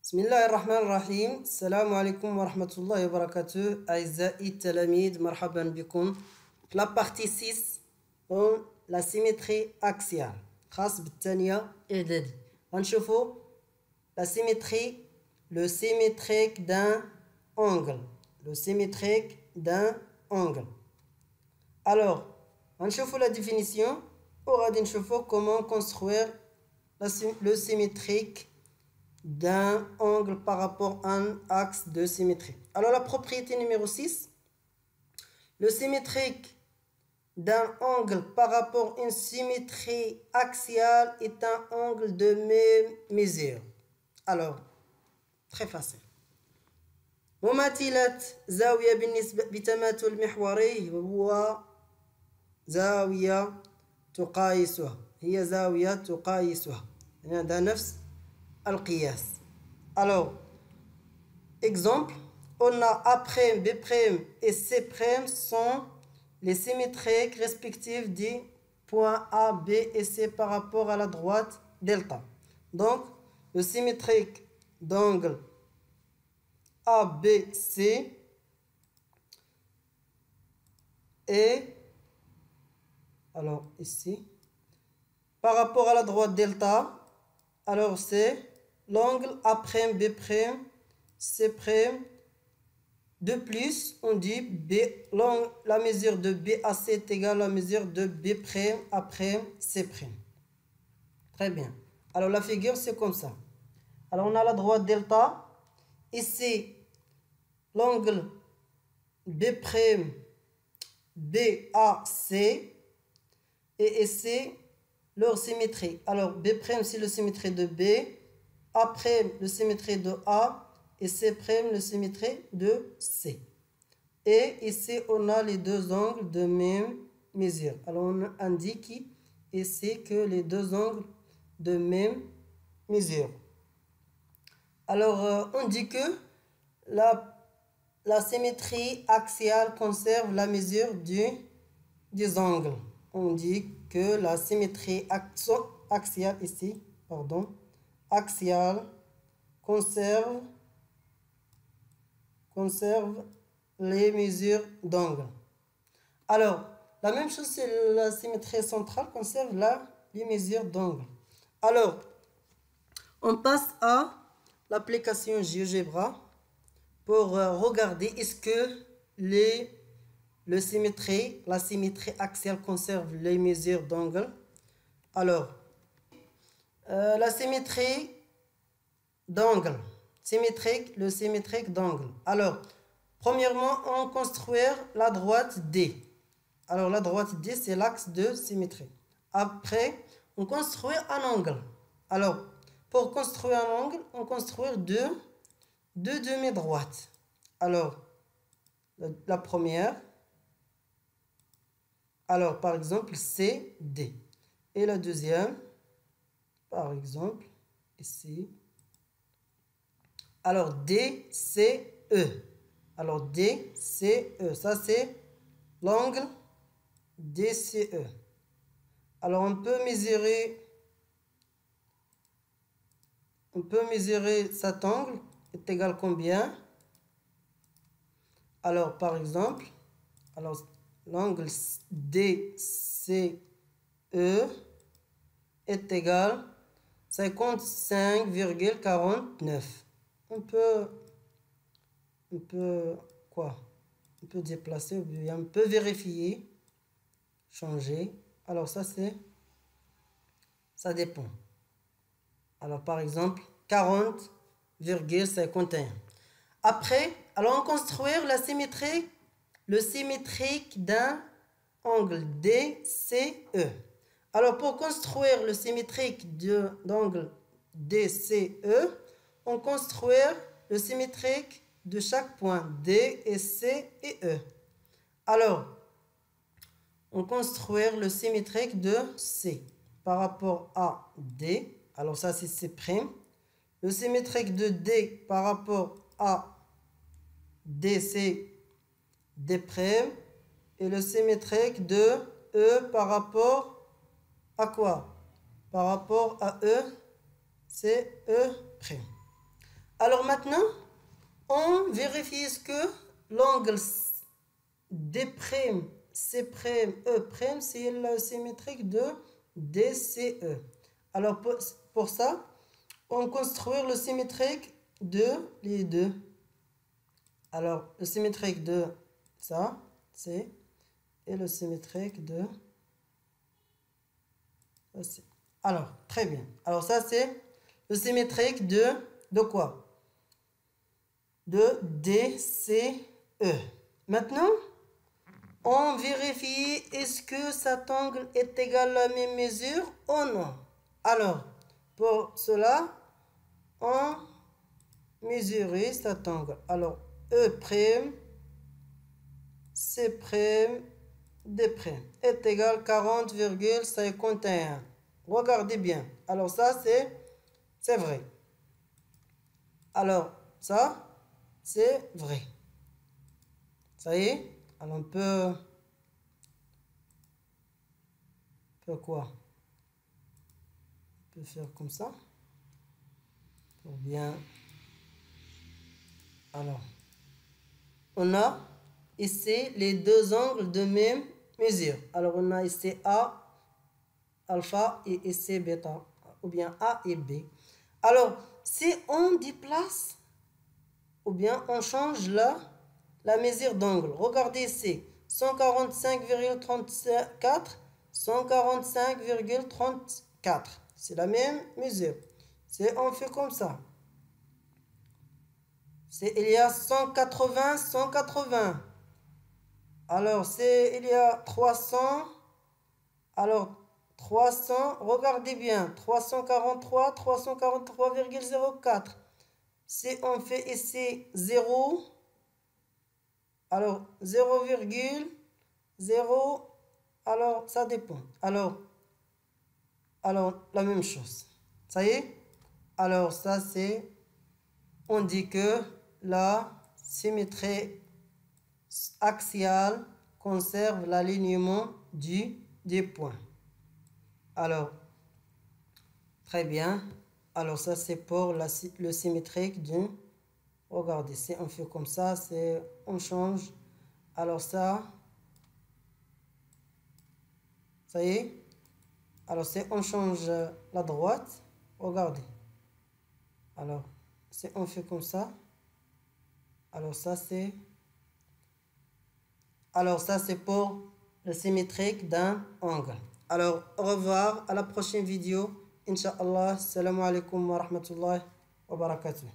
بسم الله الرحمن الرحيم. السلام عليكم ورحمة الله وبركاته. أعزائي التلاميذ، مرحبا بكم في la partie 6 dans la symétrie axiale خاص بالثانية إعدادي. غنشوفوا la symétrie, le symétrique d'un angle, le symétrique d'un angle. Alors غنشوفوا la définition وغادي نشوفوا comment construire le symétrique d'un angle par rapport à un axe de symétrie. Alors la propriété numéro 6, le symétrique d'un angle par rapport à une symétrie axiale est un angle de même mesure. Alors, très facile. مماثلة زاوية بالنسبة بتماثل محوري هو زاوية تقايسها، هي زاوية تقايسها، يعني عندها نفس القياس. Alors, exemple, on a A', B' et C' sont les symétriques respectives des points A, B et C par rapport à la droite delta. Donc, le symétrique d'angle ABC est, alors ici, par rapport à la droite delta, alors c'est l'angle A', B', C'. De plus, on dit B, la mesure de BAC est égale à la mesure de B' après C'. Très bien. Alors la figure c'est comme ça. Alors on a la droite delta. Ici, l'angle B', BAC et ici leur symétrie. Alors B' c'est la symétrie de B, A' la symétrie de A et C' la symétrie de C. Et ici on a les deux angles de même mesure. Alors on indique ici que les deux angles de même mesure. Alors on dit que la symétrie axiale conserve la mesure des angles. On dit que la symétrie axiale ici, axiale conserve les mesures d'angle. Alors, la même chose, c'est la symétrie centrale conserve les mesures d'angle. Alors, on passe à l'application GeoGebra pour regarder est-ce que la symétrie axiale conserve les mesures d'angle. Alors, la symétrie d'angle, le symétrique d'angle. Alors, premièrement, on construit la droite D. Alors, la droite D, c'est l'axe de symétrie. Après, on construit un angle. Alors, pour construire un angle, on construit deux demi-droites. Alors, la première, alors par exemple CD. Et la deuxième, par exemple, ici. Alors DCE. Alors DCE, ça c'est l'angle DCE. Alors on peut mesurer cet angle est égal combien? Alors par exemple, alors l'angle DCE est égal 55,49. On peut déplacer, on peut vérifier, changer. Alors ça dépend. Alors par exemple 40,51. Après, allons construire le symétrique d'un angle DCE. Alors pour construire le symétrique d'angle DCE, on construit le symétrique de chaque point D et C et E. Alors, on construit le symétrique de C par rapport à D. Alors ça c'est C'. Le symétrique de D par rapport à DC, D'. Et le symétrique de E par rapport à quoi? Par rapport à E, c'est E'. Alors maintenant, on vérifie est-ce que l'angle D', C', E', c'est le symétrique de DCE. Alors pour ça, on construire le symétrique de les deux. Alors le symétrique de ça, C, et le symétrique de C. Alors, très bien. Alors ça, c'est le symétrique de quoi? De DCE. Maintenant, on vérifie est-ce que cet angle est égal à la même mesure ou non. Alors, pour cela, on mesure cet angle. Alors, E', C', D' est égal à 40,51. Regardez bien. Alors ça, c'est vrai. Alors, ça, c'est vrai. Ça y est? Alors, on peut quoi? On peut faire comme ça. Pour bien. Alors, on a ici les deux angles de même mesure. Alors, on a ici A, alpha, et ici bêta, ou bien A et B. Alors, si on déplace, ou bien on change la mesure d'angle. Regardez ici, 145,34, 145,34. C'est la même mesure. On fait comme ça. Il y a 180, 180. Alors, il y a 300. Alors, 300, regardez bien, 343, 343,04. Si on fait ici 0, alors 0,0, alors ça dépend. Alors, la même chose. Ça y est? Alors, ça c'est, on dit que la symétrie axiale conserve l'alignement des points. Alors, très bien. Alors, ça c'est pour le symétrique du... Regardez, si on fait comme ça, on change. Alors ça y est. Alors si on change la droite, regardez. Alors, si on fait comme ça, alors ça c'est pour le symétrique d'un angle. Alors, au revoir, à la prochaine vidéo. Inch'Allah, salam alaikum wa rahmatullahi wa barakatuh.